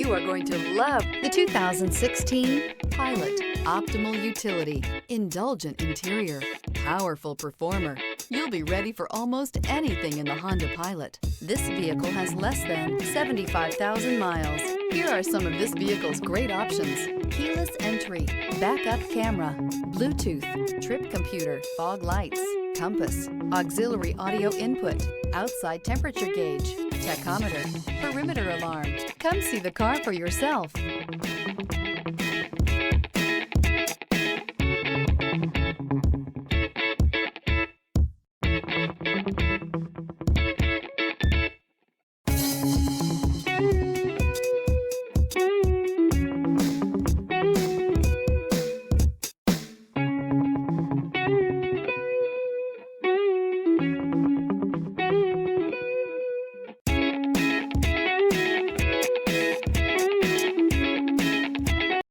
You are going to love the 2016 Pilot. Optimal utility, indulgent interior, powerful performer. You'll be ready for almost anything in the Honda Pilot. This vehicle has less than 75,000 miles. Here are some of this vehicle's great options: keyless entry, backup camera, Bluetooth, trip computer, fog lights, compass, auxiliary audio input, outside temperature gauge, tachometer, perimeter alarm. Come see the car for yourself.